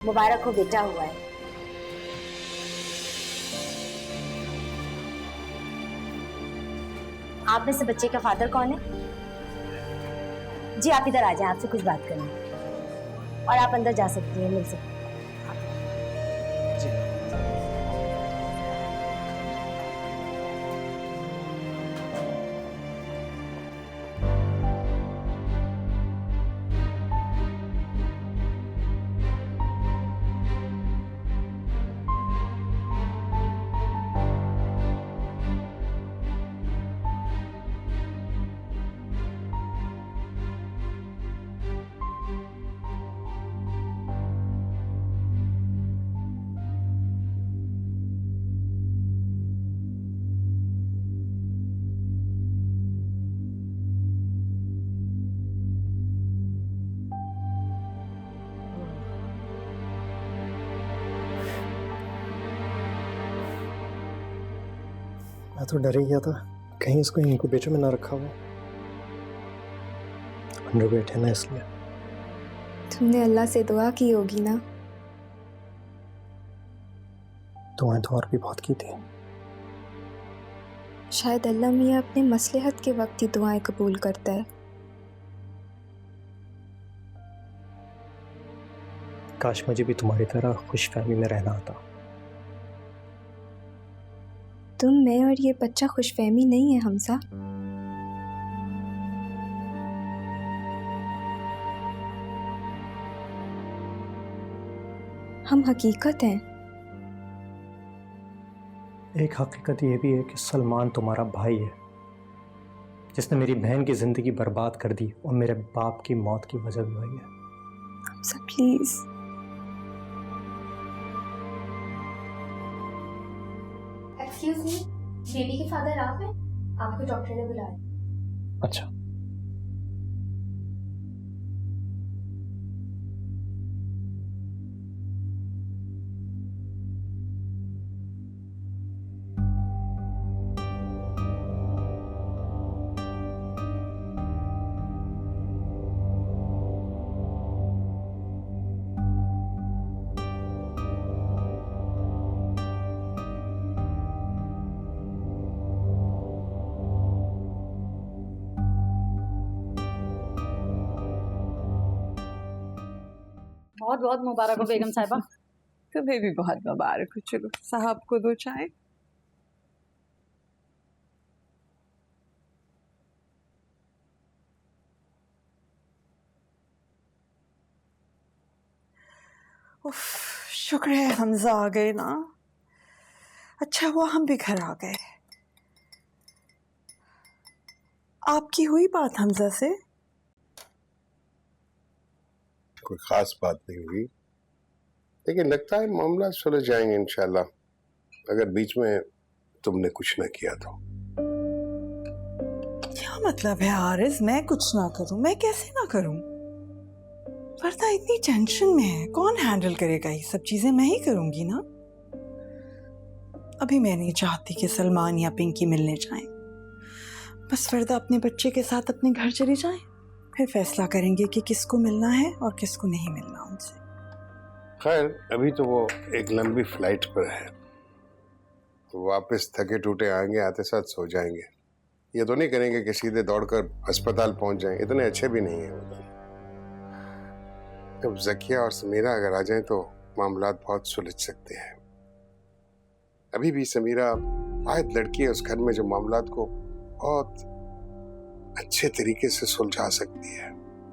मुबारक हो, बेटा हुआ है। आप में से बच्चे का फादर कौन है? जी आप इधर आ जाएं, आपसे कुछ बात करनी है। और आप अंदर जा सकती हैं, मिल सकती हैं। मैं तो डर ही गया था कहीं इसको इंक्यूबेटर में ना रखा हुआ। अंडरवेट है ना, इसलिए। तुमने अल्लाह से दुआ की होगी ना? दुआएं तो और भी बहुत की थी। शायद अल्लाह मियाँ अपने मसलहत के वक्त ही दुआएं कबूल करता है। काश मुझे भी तुम्हारी तरह खुशफहमी में रहना आता। तुम, मैं और ये बच्चा खुशफहमी नहीं है हमजा। हम हकीकत हैं। एक हकीकत ये भी है कि सलमान तुम्हारा भाई है, जिसने मेरी बहन की जिंदगी बर्बाद कर दी और मेरे बाप की मौत की वजह भी वही है। Hamza please. Excuse me, baby के फादर आप हैं? आपको डॉक्टर ने बुलाया। अच्छा, बहुत बहुत मुबारक हो बेगम साहिबा। तुम्हें भी बहुत मुबारक हो। चलो साहब को दो चाय। उफ, शुक्र है हमजा आ गए ना। अच्छा हुआ हम भी घर आ गए। आपकी हुई बात हमजा से? कोई खास बात नहीं हुई, लेकिन लगता है मामला सुलझ जाएंगे इंशाल्लाह, अगर बीच में तुमने कुछ ना किया तो। क्या मतलब है आरिज, मैं कुछ ना करूं? मैं कैसे ना करूं? वरदा इतनी टेंशन में है, कौन हैंडल करेगा ये सब चीजें? मैं ही करूंगी ना। अभी मैं नहीं चाहती कि सलमान या पिंकी मिलने जाएं। बस वरदा अपने बच्चे के साथ अपने घर चली जाए, फिर फैसला करेंगे कि किसको मिलना है और किसको नहीं मिलना उनसे। खैर अभी तो वो एक लंबी फ्लाइट पर है, तो वापस थके टूटे आएंगे, आते साथ सो जाएंगे। ये तो नहीं करेंगे कि सीधे दौड़कर अस्पताल पहुंच जाएं, इतने अच्छे भी नहीं है। जब जकिया और समीरा अगर आ जाएं तो मामलात बहुत सुलझ सकते हैं। अभी भी समीरा वाहिद लड़की है उस घर में जो मामलात को बहुत अच्छे तरीके से सुलझा सकती है।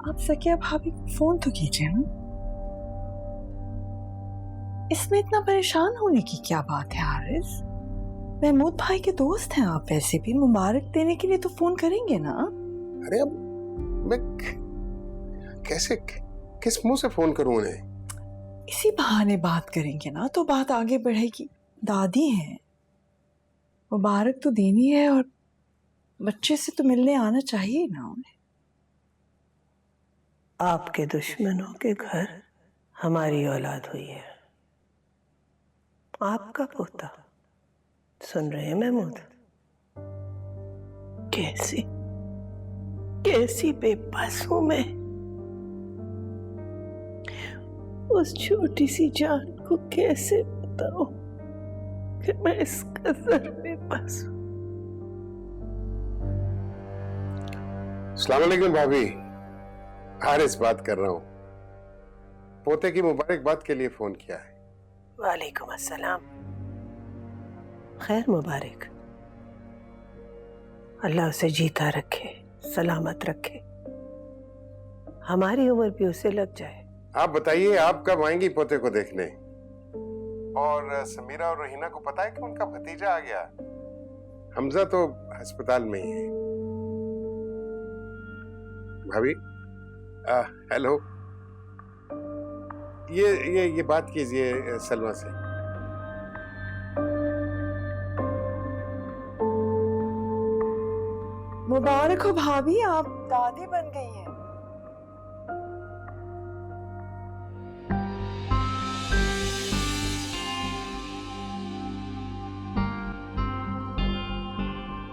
आप सकिया भाभी को फोन तो कीजिए ना। इसमें इतना परेशान होने की क्या बात है आरिज? महमूद भाई के दोस्त हैं आप, वैसे भी मुबारक देने के लिए तो फोन करेंगे ना। अरे अब मैं कैसे, किस मुंह से फोन करूं उन्हें? इसी बहाने बात करेंगे ना तो बात आगे बढ़ेगी। दादी हैं, मुबारक तो देनी है और बच्चे से तो मिलने आना चाहिए ना उन्हें। आपके दुश्मनों के घर हमारी औलाद हुई है, आपका पोता। सुन रहे हैं महमूद? कैसी कैसी बेबस हूं मैं। उस छोटी सी जान को कैसे बताऊं कि मैं इस कदर बेबस हूं। अस्सलाम वालेकुम भाभी, हारिस बात कर रहा हूँ। पोते की मुबारकबाद के लिए फोन किया है। वालेकुम अस्सलाम। खैर मुबारक। अल्लाह उसे जीता रखे, सलामत रखे, हमारी उम्र भी उसे लग जाए। आप बताइए, आप कब आएंगी पोते को देखने? और समीरा और रहीना को पता है कि उनका भतीजा आ गया? हमजा तो अस्पताल में ही है। भाभी, हेलो, ये बात कीजिए सलमा से। मुबारक हो भाभी, आप दादी बन गई हैं।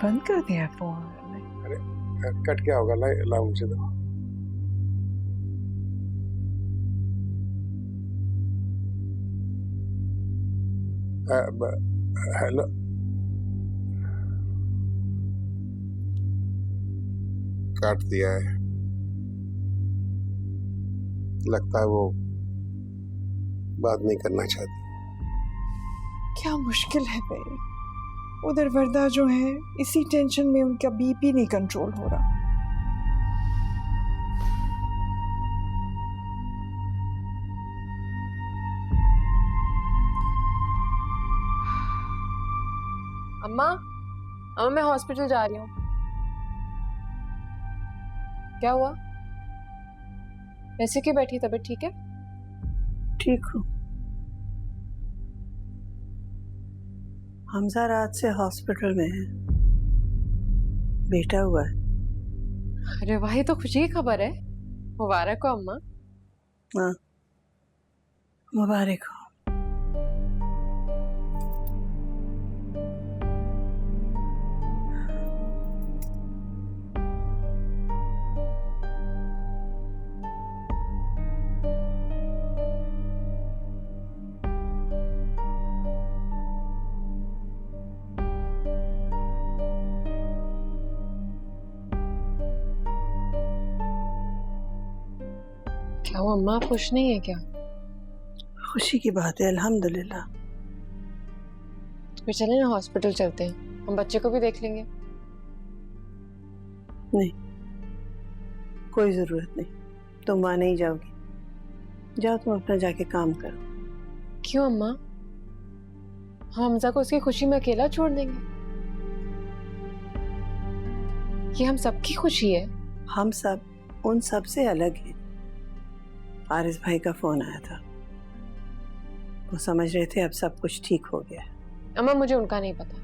बंद कर दिया फोन। कट क्या होगा? लाओ मुझे दो। हेलो, काट दिया है। लगता है वो बात नहीं करना चाहती। क्या मुश्किल है भाई। उधर वर्दा जो है, इसी टेंशन में उनका बीपी नहीं कंट्रोल हो रहा। अम्मा, मैं हॉस्पिटल जा रही हूँ। क्या हुआ? ऐसे क्यों बैठी? तबीयत ठीक है? ठीक हूँ। हमजा रात से हॉस्पिटल में है, बेटा हुआ है। अरे वाह, ये तो खुशी की खबर है। मुबारक हो अम्मा। हाँ, मुबारक हो। क्या हुआ अम्मा, आप खुश नहीं है क्या? खुशी की बात है, अल्हम्दुलिल्लाह। तो फिर चले ना, हॉस्पिटल चलते हैं, हम बच्चे को भी देख लेंगे। नहीं, कोई जरूरत नहीं। तुम वहां नहीं जाओगी। जाओ, तुम अपना जाके काम करो। क्यों अम्मा? हम हमजा को उसकी खुशी में अकेला छोड़ देंगे? ये हम सबकी खुशी है। हम सब उन सब से अलग हैं। हारिस भाई का फोन आया था, वो समझ रहे थे अब सब कुछ ठीक हो गया। अम्मा, मुझे उनका नहीं पता,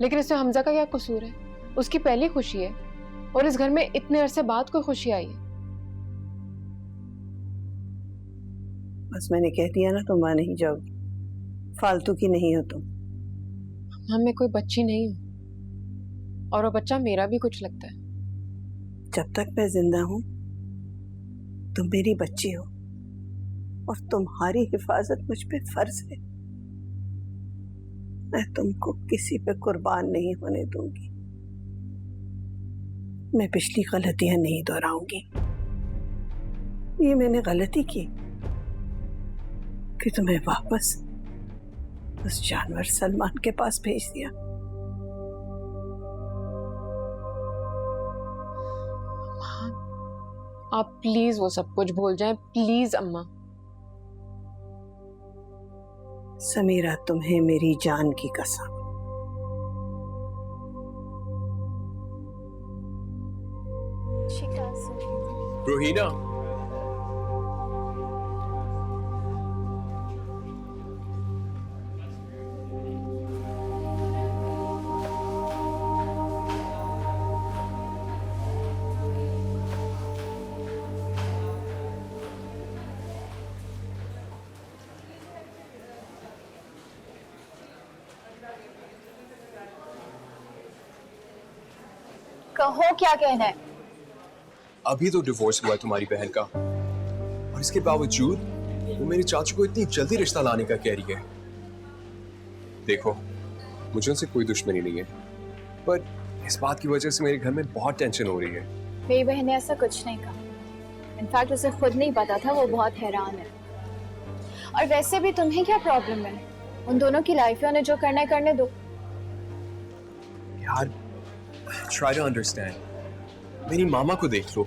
लेकिन इसमें हमजा का क्या कसूर है? उसकी पहली खुशी है, और इस घर में इतने अरसे बाद कोई खुशी आई है। बस मैंने कह दिया ना, तुम वहां नहीं जाओगी। फालतू की नहीं हो तुम। मैं कोई बच्ची नहीं हूँ, और वो बच्चा मेरा भी कुछ लगता है। जब तक मैं जिंदा हूं तुम मेरी बच्ची हो, और तुम्हारी हिफाजत मुझ पे फर्ज है। मैं तुमको किसी पे कुर्बान नहीं होने दूंगी। मैं पिछली गलतियां नहीं दोहराऊंगी। ये मैंने गलती की कि तुम्हें वापस उस जानवर सलमान के पास भेज दिया। आप प्लीज वो सब कुछ भूल जाएं, प्लीज अम्मा। समीरा, तुम्हें मेरी जान की कसम। रोहीना, कहो क्या कहना है। अभी तो डिवोर्स हुआ है तुम्हारी बहन का, और इसके बावजूद वो मेरी चाचू को इतनी जल्दी रिश्ता लाने का कह रही है। देखो, मुझे उनसे कोई दुश्मनी नहीं है, पर इस बात की वजह से मेरे घर में बहुत टेंशन हो रही है। मेरी बहन ने ऐसा कुछ नहीं कहा। इनफैक्ट उसे खुद नहीं पता था, वो बहुत हैरान है। और वैसे भी तुम्हें क्या प्रॉब्लम है? उन दोनों की लाइफ है, उन्हें जो करना है करने दो। यार, ट्राई टू अंडरस्टैंड। मेरी मामा को देख लो,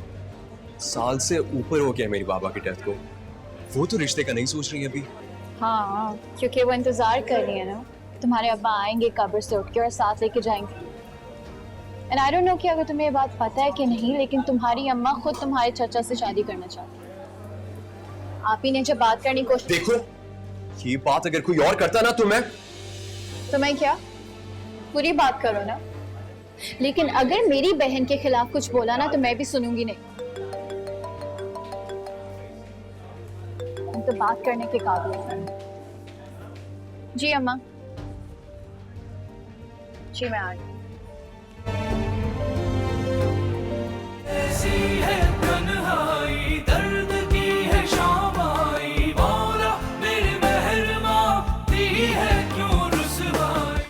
साल से ऊपर हो गया मेरी बाबा की डेथ को। वो तो रिश्ते का नहीं सोच रही है अभी। हाँ, क्योंकि वो इंतजार कर रही है ना, तुम्हारे अब्बा आएंगे कब्र से उठ के और साथ लेके जाएंगे। एंड आई डोंट नो कि अगर तुम्हें ये बात पता है कि नहीं, लेकिन तुम्हारी अम्मा खुद तुम्हारे चाचा से शादी करना चाहती है। आप ही ने जब बात करने की कोशिश, देखो, ये बात अगर कोई और करता ना तो मैं क्या पूरी बात करो ना, लेकिन अगर मेरी बहन के खिलाफ कुछ बोला ना तो मैं भी सुनूंगी नहीं। हम तो बात करने के काबिल हैं। जी अम्मा, जी मैं आ गई।